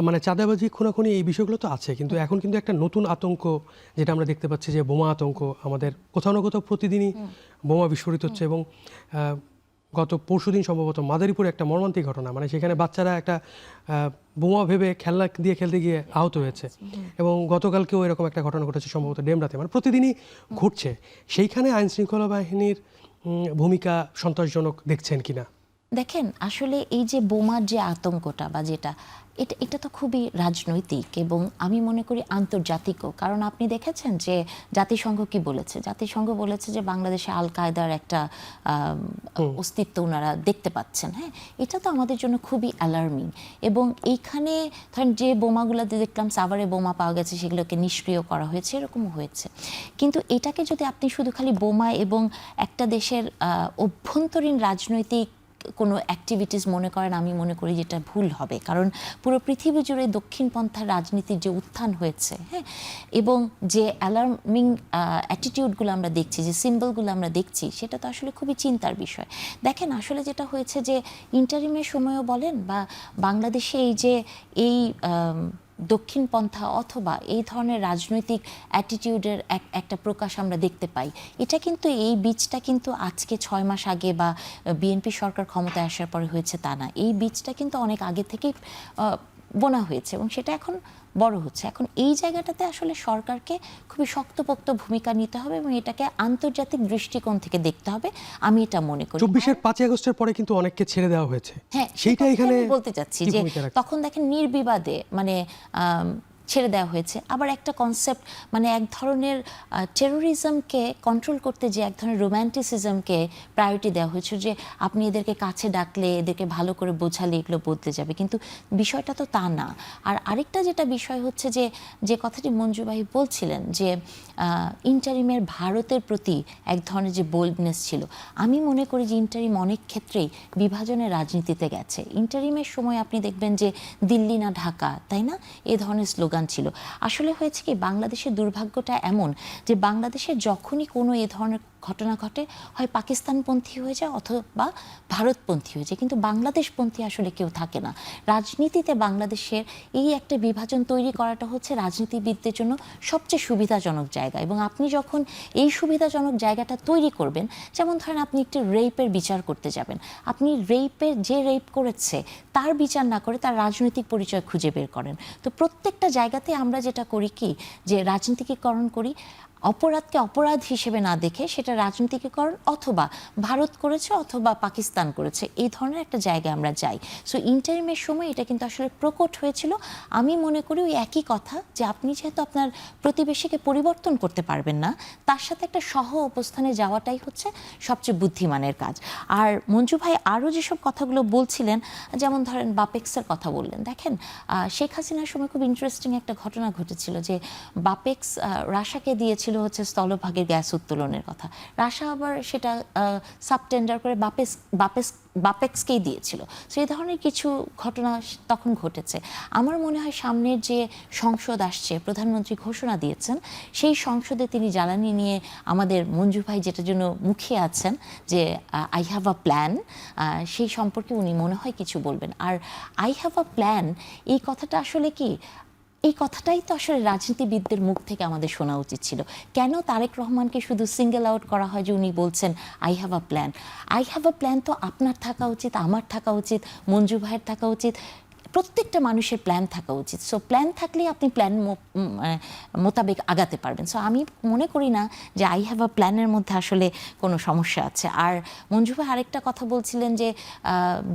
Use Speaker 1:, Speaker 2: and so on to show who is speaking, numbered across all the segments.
Speaker 1: মানে চাঁদাবাজি খুনাখুনি এই বিষয়গুলো তো আছে, কিন্তু এখন কিন্তু একটা নতুন আতঙ্ক যেটা আমরা দেখতে পাচ্ছি যে বোমা আতঙ্ক আমাদের কোথাও না কোথাও প্রতিদিনই বোমা বিস্ফোরিত হচ্ছে। এবং গত পরশুদিন সম্ভবত মাদারীপুরে একটা মর্মান্তিক ঘটনা, মানে সেখানে বাচ্চারা একটা বোমা ভেবে খেলনা দিয়ে খেলতে গিয়ে আহত হয়েছে। এবং গতকালকেও এরকম একটা ঘটনা ঘটেছে সম্ভবত ডেমরাতে, মানে প্রতিদিনই ঘটছে। সেইখানে আইন শৃঙ্খলা বাহিনীর ভূমিকা সন্তোষজনক দেখছেন কিনা?
Speaker 2: দেখেন, আসলে এই যে বোমার যে আতঙ্কটা বা যেটা এটা তো খুবই রাজনৈতিক এবং আমি মনে করি আন্তর্জাতিকও। কারণ আপনি দেখেছেন যে জাতিসংঘ কি বলেছে? জাতিসংঘ বলেছে যে বাংলাদেশে আল কায়দার একটা অস্তিত্ব ওনারা দেখতে পাচ্ছেন। হ্যাঁ, এটা তো আমাদের জন্য খুবই অ্যালার্মিং। এবং এইখানে ধরেন যে বোমাগুলোতে দেখলাম সাভারে বোমা পাওয়া গেছে, সেগুলোকে নিষ্ক্রিয় করা হয়েছে, এরকমও হয়েছে। কিন্তু এটাকে যদি আপনি শুধু খালি বোমা এবং একটা দেশের অভ্যন্তরীণ রাজনৈতিক কোনো অ্যাক্টিভিটিস মনে করেন, আমি মনে করি যেটা ভুল হবে। কারণ পুরো পৃথিবী জুড়ে দক্ষিণপন্থার রাজনীতির যে উত্থান হয়েছে, হ্যাঁ, এবং যে অ্যালার্মিং অ্যাটিটিউডগুলো আমরা দেখছি, যে সিম্বলগুলো আমরা দেখছি, সেটা তো আসলে খুবই চিন্তার বিষয়। দেখেন, আসলে যেটা হয়েছে যে ইন্টারিমের সময়ও বলেন বা বাংলাদেশে এই যে এই দক্ষিণপন্থা অথবা এই ধরনের রাজনৈতিক অ্যাটিটিউডের একটা প্রকাশ আমরা দেখতে পাই। এটা কিন্তু এই বীজটা কিন্তু আজকে 6 মাস আগে বা বিএনপি সরকার ক্ষমতায় আসার পরে হয়েছে তা না। এই বীজটা কিন্তু অনেক আগে থেকেই বোনা হয়েছে এবং সেটা এখন বড় হচ্ছে। এখন এই জায়গাটাতে আসলে সরকারকে খুবই শক্তপোক্ত ভূমিকা নিতে হবে এবং এটাকে আন্তর্জাতিক দৃষ্টিকোণ থেকে দেখতে হবে, আমি এটা মনে করি।
Speaker 1: 24-এর 5 আগস্টের পরে কিন্তু অনেককে ছেড়ে দেওয়া হয়েছে।
Speaker 2: হ্যাঁ,
Speaker 1: সেইটা এখানে
Speaker 2: বলতে চাচ্ছি যে তখন দেখেন নির্বিবাদে মানে ছেড়ে দেওয়া হয়েছে। আবার একটা কনসেপ্ট, মানে এক ধরনের টেরোরিজমকে কন্ট্রোল করতে যে এক ধরনের রোম্যান্টিসিজমকে প্রায়োরিটি দেওয়া হয়েছে, যে আপনি এদেরকে কাছে ডাকলে, এদেরকে ভালো করে বোঝালে এগুলো বদলে যাবে, কিন্তু বিষয়টা তো তা না। আর আরেকটা যেটা বিষয় হচ্ছে যে যে কথাটি মঞ্জু ভাই বলছিলেন যে ইন্টারিমের ভারতের প্রতি এক ধরনের যে বোল্ডনেস ছিল, আমি মনে করি যে ইন্টারিম অনেক ক্ষেত্রেই বিভাজনের রাজনীতিতে গেছে। ইন্টারিমের সময় আপনি দেখবেন যে দিল্লি না ঢাকা, তাই না, এ ধরনের স্লোগান ছিল। আসলে হয়েছে কি, বাংলাদেশের দুর্ভাগ্যটা এমন যে বাংলাদেশে যখনই কোনো এ ধরনের ঘটনা ঘটে, হয় পাকিস্তানপন্থী হয়ে যায় অথবা ভারতপন্থী হয়ে যায়, কিন্তু বাংলাদেশপন্থী আসলে কেউ থাকে না। রাজনীতিতে বাংলাদেশের এই একটা বিভাজন তৈরি করাটা হচ্ছে রাজনীতিবিদদের জন্য সবচেয়ে সুবিধাজনক জায়গা। এবং আপনি যখন এই সুবিধাজনক জায়গাটা তৈরি করবেন, যেমন ধরেন আপনি একটি রেপের বিচার করতে যাবেন, আপনি যে রেপ করেছে তার বিচার না করে তার রাজনৈতিক পরিচয় খুঁজে বের করেন। তো প্রত্যেকটা জায়গাতে আমরা যেটা করি কি, যে রাজনীতিকীকরণ করি, অপরাধকে অপরাধ হিসেবে না দেখে সেটা রাজনীতিকীকরণ অথবা ভারত করেছে অথবা পাকিস্তান করেছে, এই ধরনের একটা জায়গায় আমরা যাই। সো ইন্টারিমের সময় এটা কিন্তু আসলে প্রকট হয়েছিল। আমি মনে করি ওই একই কথা, যে আপনি যেহেতু আপনার প্রতিবেশীকে পরিবর্তন করতে পারবেন না, তার সাথে একটা সহ অবস্থানে যাওয়াটাই হচ্ছে সবচেয়ে বুদ্ধিমানের কাজ। আর মঞ্জু ভাই আরও যেসব কথাগুলো বলছিলেন, যেমন ধরেন বাপেক্সের কথা বললেন, দেখেন শেখ হাসিনার সময় খুব ইন্টারেস্টিং একটা ঘটনা ঘটেছিল যে বাপেক্স রাশাকে দিয়েছিল হচ্ছে স্থলভাগের গ্যাস উত্তোলনের কথা। রাশা আবার সেটা সাবটেন্ডার করে বাপেক্সকেই দিয়েছিল। সো এই ধরনের কিছু ঘটনা তখন ঘটেছে। আমার মনে হয় সামনের যে সংসদ আসছে, প্রধানমন্ত্রী ঘোষণা দিয়েছেন, সেই সংসদে তিনি জ্বালানি নিয়ে আমাদের মঞ্জু ভাই যেটার জন্য মুখিয়ে আছেন যে আই হ্যাভ আ প্ল্যান, সেই সম্পর্কে উনি মনে হয় কিছু বলবেন। আর আই হ্যাভ আ প্ল্যান, এই কথাটা আসলে কি, এই কথাটাই তো আসলে রাজনীতিবিদদের মুখ থেকে আমাদের শোনা উচিত ছিল। কেন তারেক রহমানকে শুধু সিঙ্গেল আউট করা হয় যে উনি বলছেন I have a plan? I have a plan তো আপনার থাকা উচিত, আমার থাকা উচিত, মঞ্জু ভাইয়ের থাকা উচিত, প্রত্যেকটা মানুষের প্ল্যান থাকা উচিত। সো প্ল্যান থাকলেই আপনি প্ল্যান মোতাবেক আগাতে পারবেন। সো আমি মনে করি না যে আই হ্যাভ আ প্ল্যানের মধ্যে আসলে কোনো সমস্যা আছে। আর মঞ্জু ভাই আরেকটা কথা বলছিলেন যে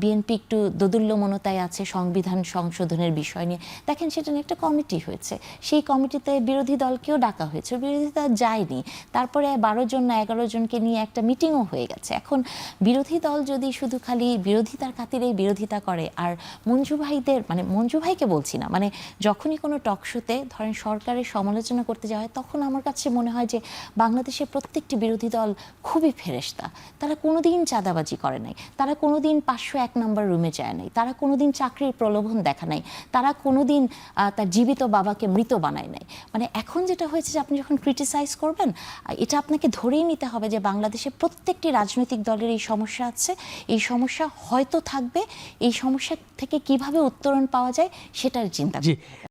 Speaker 2: বিএনপি একটু দোদুল্যমনতায় আছে সংবিধান সংশোধনের বিষয় নিয়ে। দেখেন, সেটা নিয়ে একটা কমিটি হয়েছে, সেই কমিটিতে বিরোধী দলকেও ডাকা হয়েছে, বিরোধী দল যায়নি। তারপরে 12 জন না 11 জনকে নিয়ে একটা মিটিংও হয়ে গেছে। এখন বিরোধী দল যদি শুধু খালি বিরোধিতার খাতিরেই বিরোধিতা করে, আর মঞ্জু ভাইদের, মানে মঞ্জু ভাইকে বলছি না, মানে যখনই কোনো টক শোতে ধরেন সরকারের সমালোচনা করতে যাওয়া হয়, তখন আমার কাছে মনে হয় যে বাংলাদেশের প্রত্যেকটি বিরোধী দল খুবই ফেরেশতা। তারা কোনোদিন চাঁদাবাজি করে নাই, তারা কোনোদিন 501 নম্বর রুমে যায় নাই, তারা কোনোদিন চাকরির প্রলোভন দেখা নাই, তারা কোনোদিন তার জীবিত বাবাকে মৃত বানায় নাই। মানে এখন যেটা হয়েছে যে আপনি যখন ক্রিটিসাইজ করবেন, এটা আপনাকে ধরেই নিতে হবে যে বাংলাদেশের প্রত্যেকটি রাজনৈতিক দলের এই সমস্যা আছে, এই সমস্যা হয়তো থাকবে, এই সমস্যা থেকে কিভাবে উত্তরণ পাওয়া যায় সেটার চিন্তা
Speaker 1: জি
Speaker 2: করতে হবে।